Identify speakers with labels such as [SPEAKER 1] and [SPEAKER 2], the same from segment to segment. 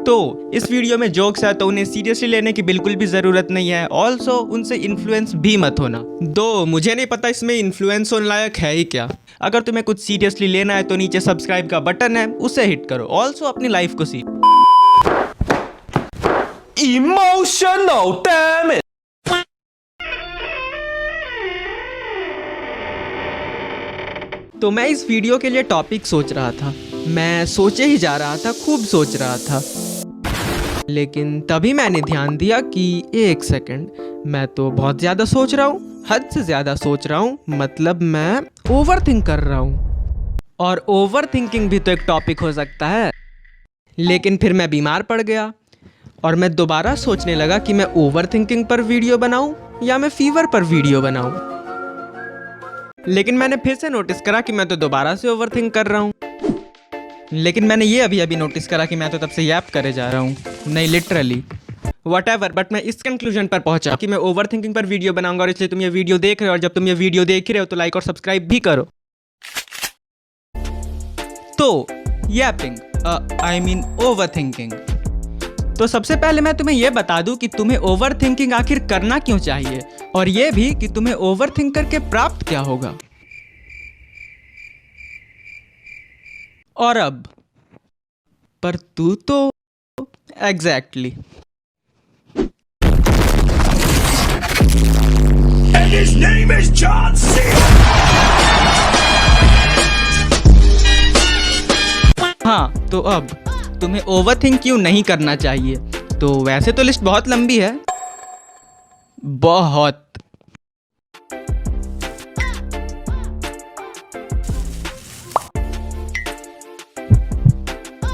[SPEAKER 1] तो इस वीडियो में जोक्स है तो उन्हें सीरियसली लेने की बिल्कुल भी ज़रूरत नहीं है। ऑल्सो उनसे इन्फ्लुएंस भी मत होना। दो मुझे नहीं पता इसमें इन्फ्लुएंस होने लायक है ही क्या। अगर तुम्हें कुछ सीरियसली लेना है तो नीचे सब्सक्राइब का बटन है, उसे हिट करो। ऑल्सो अपनी लाइफ को सी
[SPEAKER 2] Emotional, damn it!
[SPEAKER 1] तो मैं इस वीडियो के लिए टॉपिक सोच रहा था। मैं सोचे ही जा रहा था, खूब सोच रहा था, लेकिन तभी मैंने ध्यान दिया कि एक सेकंड, मैं तो बहुत ज़्यादा सोच रहा हूँ, हद से ज़्यादा सोच रहा हूँ। मतलब मैं ओवर थिंक कर रहा हूँ। और ओवर थिंकिंग भी तो एक टॉपिक हो सकता है। लेकिन फिर मैं बीमार पड़ गया और मैं दोबारा सोचने लगा कि मैं ओवर थिंकिंग पर वीडियो बनाऊँ या मैं फीवर पर वीडियो बनाऊँ। लेकिन मैंने फिर से नोटिस करा कि मैं तो दोबारा से ओवर थिंक कर रहा हूँ। लेकिन मैंने ये अभी नोटिस करा कि मैं तो तब से यैप करे जा रहा हूँ, नहीं लिटरली व्हाटएवर। बट मैं इस कंक्लूजन पर पहुंचा कि मैं ओवर थिंकिंग पर वीडियो बनाऊंगा, और इसलिए तुम ये वीडियो देख रहे हो। और जब तुम ये वीडियो देख रहे हो तो लाइक और सब्सक्राइब भी करो। तो यैपिंग, आई मीन ओवर थिंकिंग। तो सबसे पहले मैं तुम्हें यह बता दूं कि तुम्हें ओवर थिंकिंग आखिर करना क्यों चाहिए, और यह भी कि तुम्हें ओवर थिंक करके प्राप्त क्या होगा। और अब पर तू तो exactly
[SPEAKER 2] And his name is John C.
[SPEAKER 1] हाँ, तो अब तुम्हें ओवरथिंक क्यों नहीं करना चाहिए। तो वैसे तो लिस्ट बहुत लंबी है, बहुत।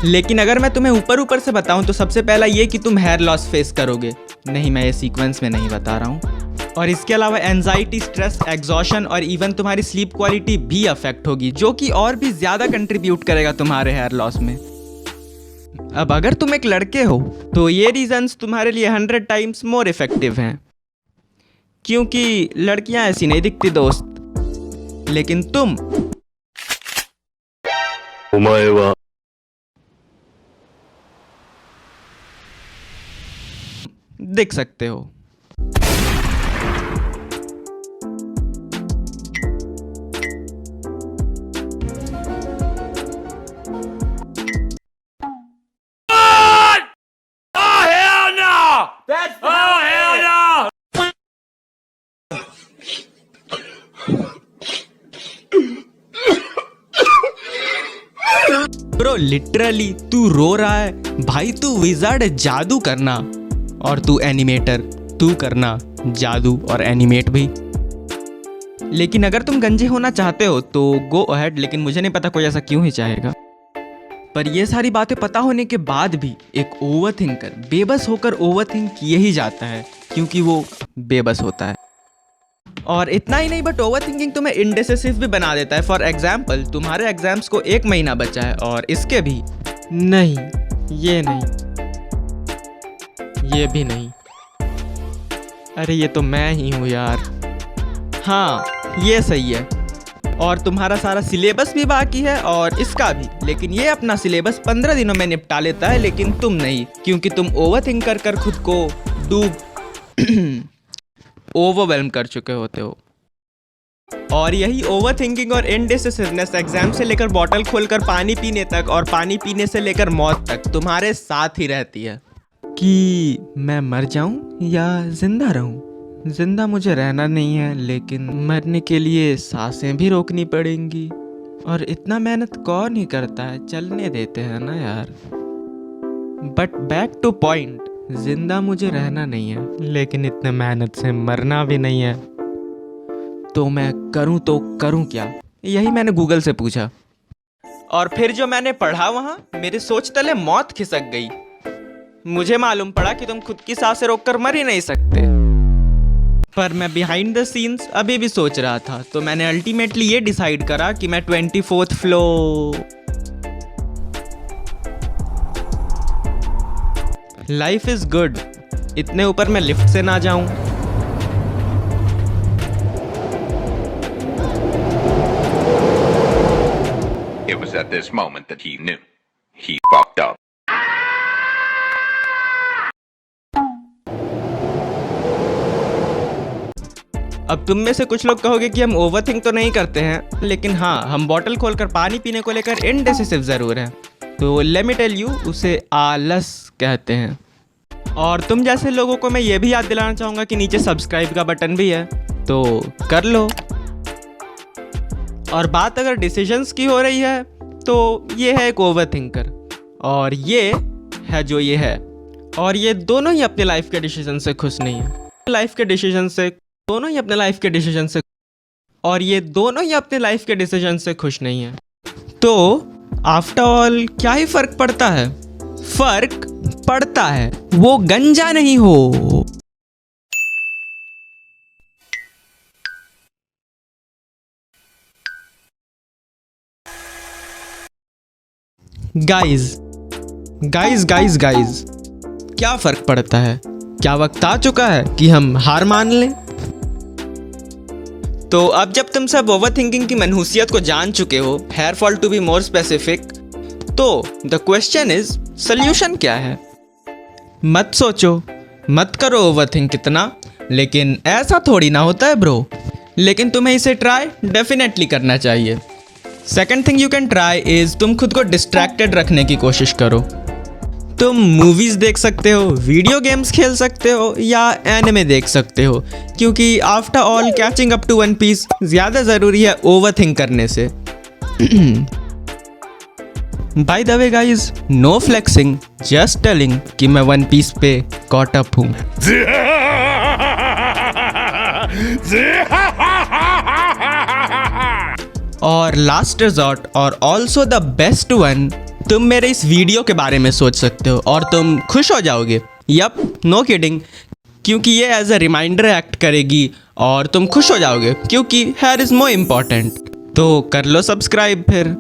[SPEAKER 1] लेकिन अगर मैं तुम्हें ऊपर ऊपर से बताऊं तो सबसे पहला ये कि तुम हेयर लॉस फेस करोगे। नहीं, मैं ये सीक्वेंस में नहीं बता रहा हूँ। और इसके अलावा एंजाइटी, स्ट्रेस, एग्जॉशन और इवन तुम्हारी स्लीप क्वालिटी भी अफेक्ट होगी, जो कि और भी ज़्यादा कंट्रीब्यूट करेगा तुम्हारे हेयर लॉस में। अब अगर तुम एक लड़के हो तो ये रीजंस तुम्हारे लिए 100 टाइम्स मोर इफेक्टिव हैं, क्योंकि लड़कियां ऐसी नहीं दिखती दोस्त। लेकिन तुम
[SPEAKER 2] お前は
[SPEAKER 1] दिख सकते हो।
[SPEAKER 2] Oh hell no! That's oh hell no!
[SPEAKER 1] Bro literally तू रो रहा है भाई। तू विजार्ड है, जादू करना। और तू एनिमेटर, तू करना जादू और एनिमेट भी। लेकिन अगर तुम गंजे होना चाहते हो तो गो अहेड, लेकिन मुझे नहीं पता कोई ऐसा क्यों ही चाहेगा। पर ये सारी बातें पता होने के बाद भी एक ओवरथिंकर बेबस होकर ओवरथिंक किए ही जाता है, क्योंकि वो बेबस होता है। और इतना ही नहीं, बट ओवरथिंकिंग तुम्हें इंडिसिसिव भी बना देता है। फॉर एग्जाम्पल, तुम्हारे एग्जाम्स को 1 महीना बचा है और इसके भी नहीं, ये नहीं, ये भी नहीं। अरे ये तो मैं ही हूँ यार। हाँ, ये सही है। और तुम्हारा सारा सिलेबस भी बाकी है और इसका भी। लेकिन ये अपना सिलेबस 15 दिनों में निपटा लेता है, लेकिन तुम नहीं, क्योंकि तुम ओवरथिंक कर खुद को डूब ओवरवेल्म कर चुके होते हो। और यही ओवरथिंकिंग और इनडिसिसिवनेस एग्जाम से लेकर बॉटल खोलकर पानी पीने तक, और पानी पीने से लेकर मौत तक तुम्हारे साथ ही रहती है। कि मैं मर जाऊं या जिंदा रहूं। जिंदा मुझे रहना नहीं है, लेकिन मरने के लिए सांसें भी रोकनी पड़ेंगी। और इतना मेहनत कौन ही करता है, चलने देते हैं ना यार। बट बैक टू पॉइंट, जिंदा मुझे रहना नहीं है, लेकिन इतने मेहनत से मरना भी नहीं है। तो मैं करूं तो करूं क्या, यही मैंने गूगल से पूछा। और फिर जो मैंने पढ़ा वहाँ मेरे सोच तले मौत खिसक गई। मुझे मालूम पड़ा कि तुम खुद की सांसें रोककर मर ही नहीं सकते। पर मैं बिहाइंड द सीन्स अभी भी सोच रहा था, तो मैंने अल्टीमेटली ये डिसाइड करा कि मैं 24th floor. Life is good, इतने ऊपर मैं लिफ्ट से ना जाऊं।
[SPEAKER 3] It was at this moment that he knew. He fucked up.
[SPEAKER 1] अब तुम में से कुछ लोग कहोगे कि हम ओवरथिंक तो नहीं करते हैं, लेकिन हाँ, हम बॉटल खोलकर पानी पीने को लेकर इनडिसिसिव ज़रूर हैं। तो लेट मी टेल यू, उसे आलस कहते हैं। और तुम जैसे लोगों को मैं ये भी याद दिलाना चाहूँगा कि नीचे सब्सक्राइब का बटन भी है, तो कर लो। और बात अगर डिसीजंस की हो रही है तो ये है एक ओवरथिंकर, और ये है जो ये है। और ये दोनों ही अपने लाइफ के डिसीजन से खुश नहीं है। लाइफ के डिसीजन से दोनों ही अपने लाइफ के डिसीजन से, और ये दोनों ही अपने लाइफ के डिसीजन से खुश नहीं है। तो आफ्टर ऑल क्या ही फर्क पड़ता है? फर्क पड़ता है, वो गंजा नहीं हो। गाइज गाइज गाइज गाइज, क्या फर्क पड़ता है? क्या वक्त आ चुका है कि हम हार मान लें? तो अब जब तुम सब ओवरथिंकिंग की मनहूसियत को जान चुके हो, hair fall to be more specific, तो द क्वेश्चन इज, सल्यूशन क्या है? मत सोचो, मत करो ओवरथिंक इतना, लेकिन ऐसा थोड़ी ना होता है ब्रो। लेकिन तुम्हें इसे ट्राई डेफिनेटली करना चाहिए। Second thing you can try is, तुम खुद को डिस्ट्रैक्टेड रखने की कोशिश करो। तुम मूवीज देख सकते हो, वीडियो गेम्स खेल सकते हो, या एनिमे देख सकते हो, क्योंकि after all catching up to One Piece ज़्यादा ज़रूरी है ओवरथिंक करने से। By the way guys, no flexing, just telling कि मैं वन पीस पे कॉट अप हूँ। और लास्ट रिजॉर्ट और ऑल्सो द बेस्ट वन, तुम मेरे इस वीडियो के बारे में सोच सकते हो और तुम खुश हो जाओगे। यप, नो किडिंग, क्योंकि ये एज अ रिमाइंडर एक्ट करेगी और तुम खुश हो जाओगे, क्योंकि हेयर इज मोर इम्पॉर्टेंट। तो कर लो सब्सक्राइब फिर।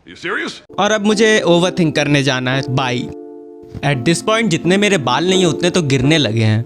[SPEAKER 2] You serious?
[SPEAKER 1] और अब मुझे ओवरथिंक करने जाना है। बाय। एट दिस पॉइंट जितने मेरे बाल नहीं हैं उतने तो गिरने लगे हैं।